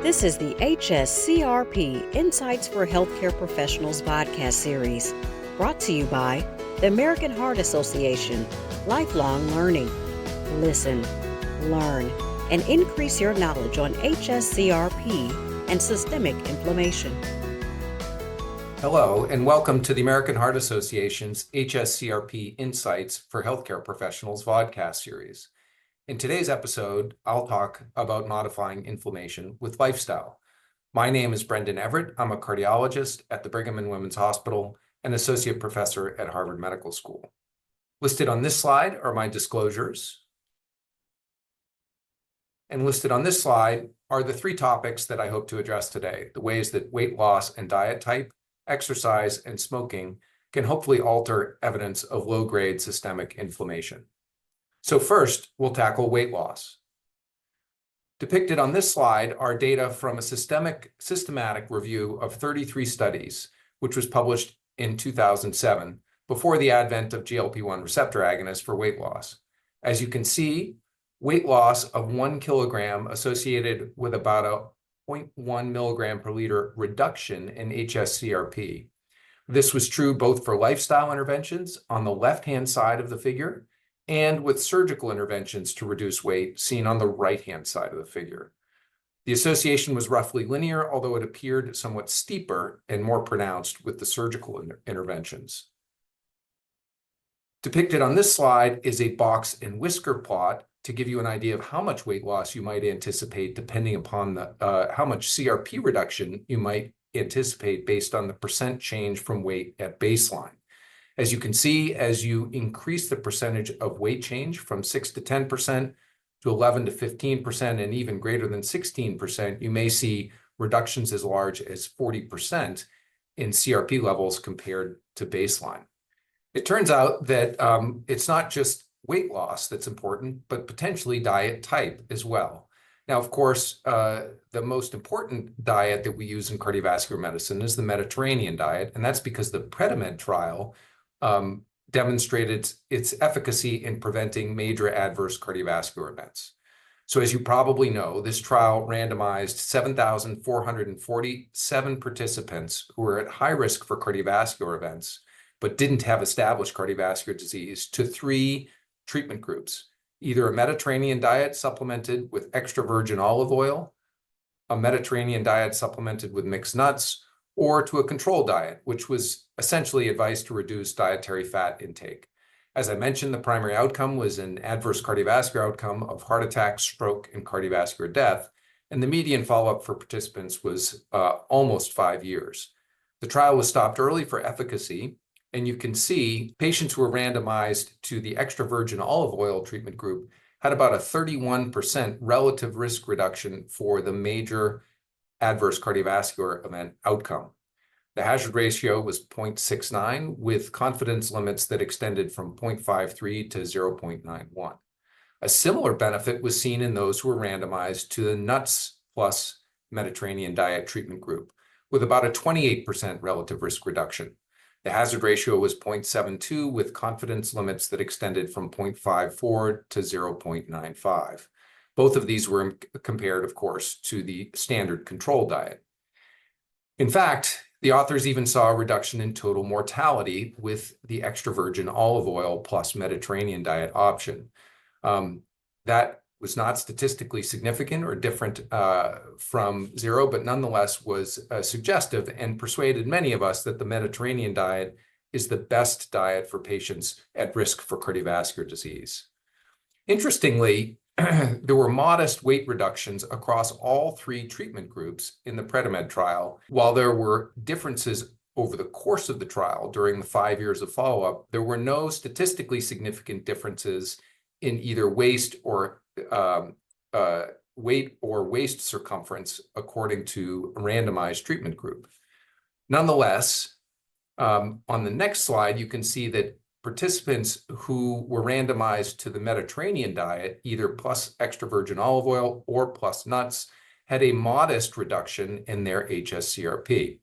This is the hsCRP Insights for Healthcare Professionals Vodcast Series, brought to you by the American Heart Association. Lifelong learning. Listen, learn, and increase your knowledge on hsCRP and systemic inflammation. Hello, and welcome to the American Heart Association's hsCRP Insights for Healthcare Professionals Vodcast Series. In today's episode, I'll talk about modifying inflammation with lifestyle. My name is Brendan Everett. I'm a cardiologist at the Brigham and Women's Hospital and associate professor at Harvard Medical School. Listed on this slide are my disclosures. And listed on this slide are the three topics that I hope to address today: the ways that weight loss and diet type, exercise, and smoking can hopefully alter evidence of low-grade systemic inflammation. So first, we'll tackle weight loss. Depicted on this slide are data from a systematic review of 33 studies, which was published in 2007, before the advent of GLP-1 receptor agonists for weight loss. As you can see, weight loss of 1 kilogram associated with about a 0.1 milligram per liter reduction in hsCRP. This was true both for lifestyle interventions on the left-hand side of the figure and with surgical interventions to reduce weight seen on the right-hand side of the figure. The association was roughly linear, although it appeared somewhat steeper and more pronounced with the surgical interventions. Depicted on this slide is a box and whisker plot to give you an idea of how much weight loss you might anticipate depending upon how much CRP reduction you might anticipate based on the percent change from weight at baseline. As you can see, as you increase the percentage of weight change from 6 to 10% to 11 to 15% and even greater than 16%, you may see reductions as large as 40% in CRP levels compared to baseline. It turns out that it's not just weight loss that's important, but potentially diet type as well. Now, of course, the most important diet that we use in cardiovascular medicine is the Mediterranean diet, and that's because the PREDIMED trial demonstrated its efficacy in preventing major adverse cardiovascular events. So as you probably know, this trial randomized 7,447 participants who were at high risk for cardiovascular events, but didn't have established cardiovascular disease to 3 treatment groups: either a Mediterranean diet supplemented with extra virgin olive oil, a Mediterranean diet supplemented with mixed nuts, or to a control diet, which was essentially advice to reduce dietary fat intake. As I mentioned, the primary outcome was an adverse cardiovascular outcome of heart attack, stroke, and cardiovascular death, and the median follow-up for participants was almost 5 years. The trial was stopped early for efficacy, and you can see patients who were randomized to the extra virgin olive oil treatment group had about a 31% relative risk reduction for the major adverse cardiovascular event outcome. The hazard ratio was 0.69 with confidence limits that extended from 0.53 to 0.91. A similar benefit was seen in those who were randomized to the nuts plus Mediterranean diet treatment group with about a 28% relative risk reduction. The hazard ratio was 0.72 with confidence limits that extended from 0.54 to 0.95. Both of these were compared, of course, to the standard control diet. In fact, the authors even saw a reduction in total mortality with the extra virgin olive oil plus Mediterranean diet option. That was not statistically significant or different from zero, but nonetheless was suggestive and persuaded many of us that the Mediterranean diet is the best diet for patients at risk for cardiovascular disease. Interestingly, there were modest weight reductions across all 3 treatment groups in the PREDIMED trial. While there were differences over the course of the trial during the 5 years of follow-up, there were no statistically significant differences in either waist or weight or waist circumference according to a randomized treatment group. Nonetheless, on the next slide, you can see that participants who were randomized to the Mediterranean diet, either plus extra virgin olive oil or plus nuts, had a modest reduction in their hsCRP.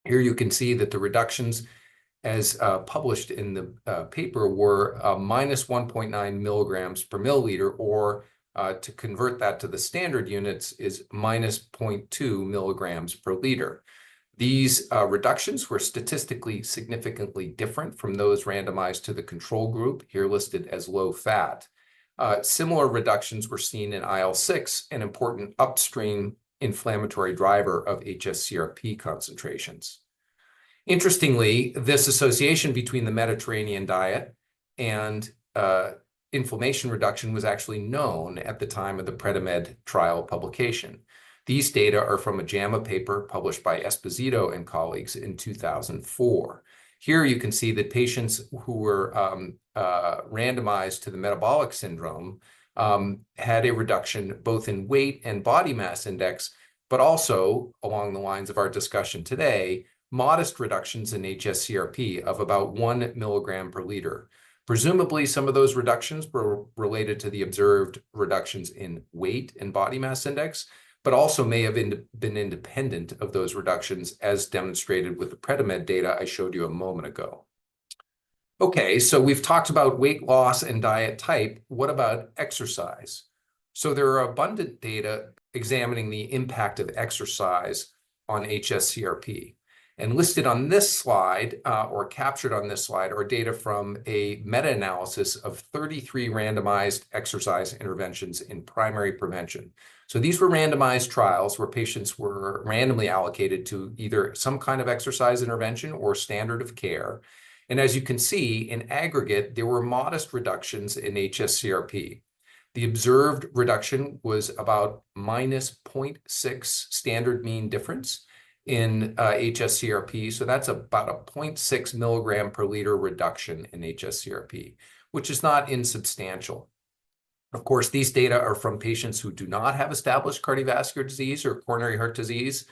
Here you can see that the reductions as published in the paper were minus 1.9 milligrams per milliliter, or To convert that to the standard units is minus 0.2 milligrams per liter. These reductions were statistically significantly different from those randomized to the control group, here listed as low fat. Similar reductions were seen in IL-6, an important upstream inflammatory driver of hsCRP concentrations. Interestingly, this association between the Mediterranean diet and inflammation reduction was actually known at the time of the Predimed trial publication. These data are from a JAMA paper published by Esposito and colleagues in 2004. Here you can see that patients who were randomized to the metabolic syndrome had a reduction both in weight and body mass index, but also, along the lines of our discussion today, modest reductions in hsCRP of about 1 milligram per liter. Presumably, some of those reductions were related to the observed reductions in weight and body mass index, but also may have been independent of those reductions, as demonstrated with the Predimed data I showed you a moment ago. Okay, so we've talked about weight loss and diet type. What about exercise? So there are abundant data examining the impact of exercise on hsCRP. And listed on this slide, or captured on this slide, are data from a meta-analysis of 33 randomized exercise interventions in primary prevention. So these were randomized trials where patients were randomly allocated to either some kind of exercise intervention or standard of care. And as you can see, in aggregate, there were modest reductions in hsCRP. The observed reduction was about minus 0.6 standard mean difference in hsCRP. So that's about a 0.6 milligram per liter reduction in hsCRP, which is not insubstantial. Of course, these data are from patients who do not have established cardiovascular disease or coronary heart disease,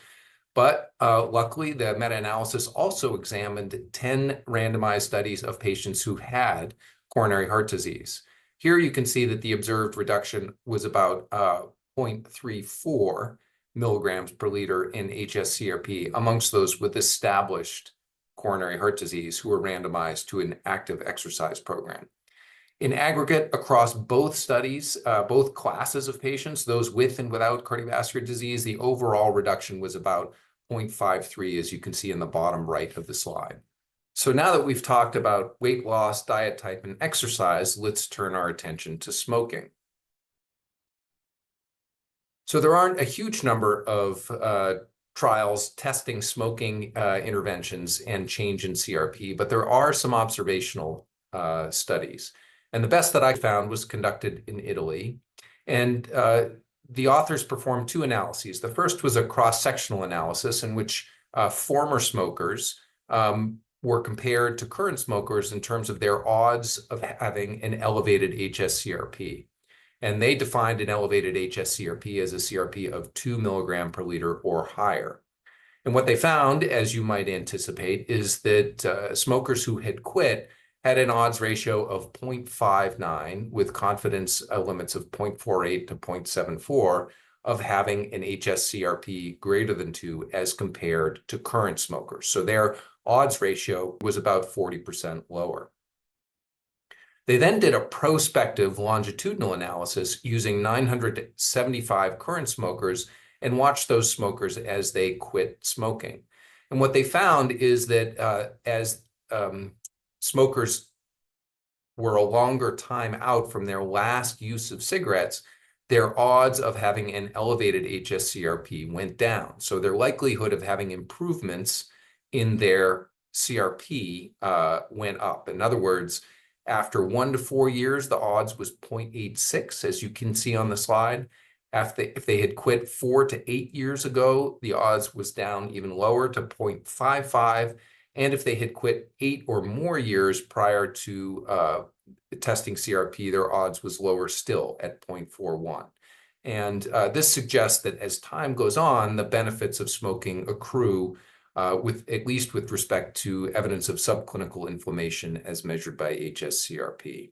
but luckily the meta-analysis also examined 10 randomized studies of patients who had coronary heart disease. Here you can see that the observed reduction was about 0.34 milligrams per liter in hsCRP amongst those with established coronary heart disease who were randomized to an active exercise program. In aggregate, across both studies, both classes of patients, those with and without cardiovascular disease, the overall reduction was about 0.53, as you can see in the bottom right of the slide. So now that we've talked about weight loss, diet type, and exercise, let's turn our attention to smoking. So there aren't a huge number of trials testing smoking interventions and change in CRP, but there are some observational studies. And the best that I found was conducted in Italy. And the authors performed two analyses. The first was a cross-sectional analysis in which former smokers were compared to current smokers in terms of their odds of having an elevated hsCRP. And they defined an elevated hsCRP as a CRP of 2 milligram per liter or higher. And what they found, as you might anticipate, is that smokers who had quit had an odds ratio of 0.59 with confidence limits of 0.48 to 0.74 of having an hsCRP greater than 2 as compared to current smokers. So their odds ratio was about 40% lower. They then did a prospective longitudinal analysis using 975 current smokers and watched those smokers as they quit smoking. And what they found is that as smokers were a longer time out from their last use of cigarettes, their odds of having an elevated hsCRP went down. So their likelihood of having improvements in their CRP went up. In other words, after 1 to 4 years, the odds was 0.86, as you can see on the slide. If they had quit 4 to 8 years ago, the odds was down even lower to 0.55. And if they had quit 8 or more years prior to testing CRP, their odds was lower still at 0.41. And this suggests that as time goes on, the benefits of smoking accrue, at least with respect to evidence of subclinical inflammation as measured by hsCRP.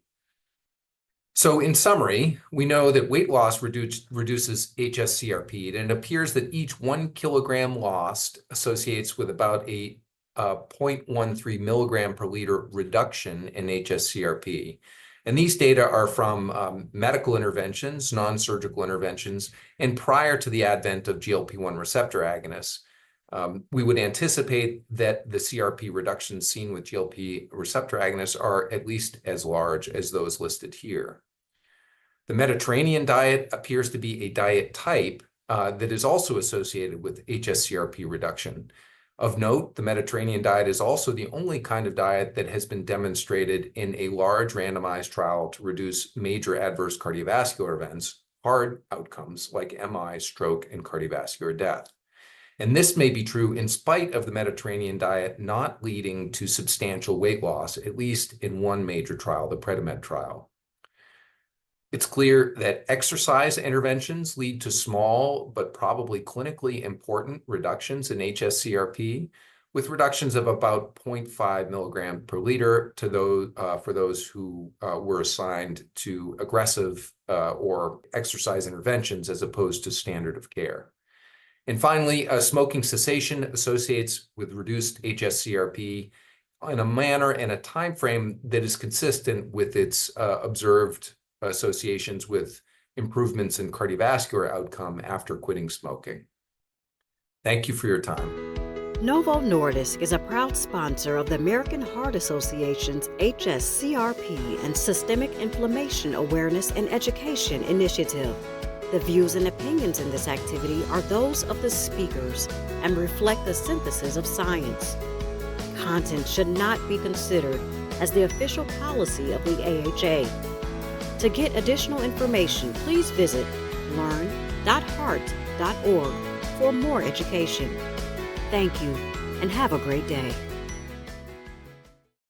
So in summary, we know that weight loss reduces hsCRP, and it appears that each 1 kilogram lost associates with about a 0.13 milligram per liter reduction in hsCRP. And these data are from medical interventions, non-surgical interventions, and prior to the advent of GLP-1 receptor agonists. We would anticipate that the CRP reductions seen with GLP receptor agonists are at least as large as those listed here. The Mediterranean diet appears to be a diet type that is also associated with hsCRP reduction. Of note, the Mediterranean diet is also the only kind of diet that has been demonstrated in a large randomized trial to reduce major adverse cardiovascular events, hard outcomes like MI, stroke, and cardiovascular death. And this may be true in spite of the Mediterranean diet not leading to substantial weight loss, at least in one major trial, the Predimed trial. It's clear that exercise interventions lead to small but probably clinically important reductions in hsCRP, with reductions of about 0.5 milligram per liter to those for those who were assigned to aggressive or exercise interventions as opposed to standard of care. And finally, smoking cessation associates with reduced hsCRP in a manner and a time frame that is consistent with its observed associations with improvements in cardiovascular outcome after quitting smoking. Thank you for your time. Novo Nordisk is a proud sponsor of the American Heart Association's hsCRP and Systemic Inflammation Awareness and Education Initiative. The views and opinions in this activity are those of the speakers and reflect the synthesis of science. Content should not be considered as the official policy of the AHA. To get additional information, please visit learn.heart.org for more education. Thank you, and have a great day.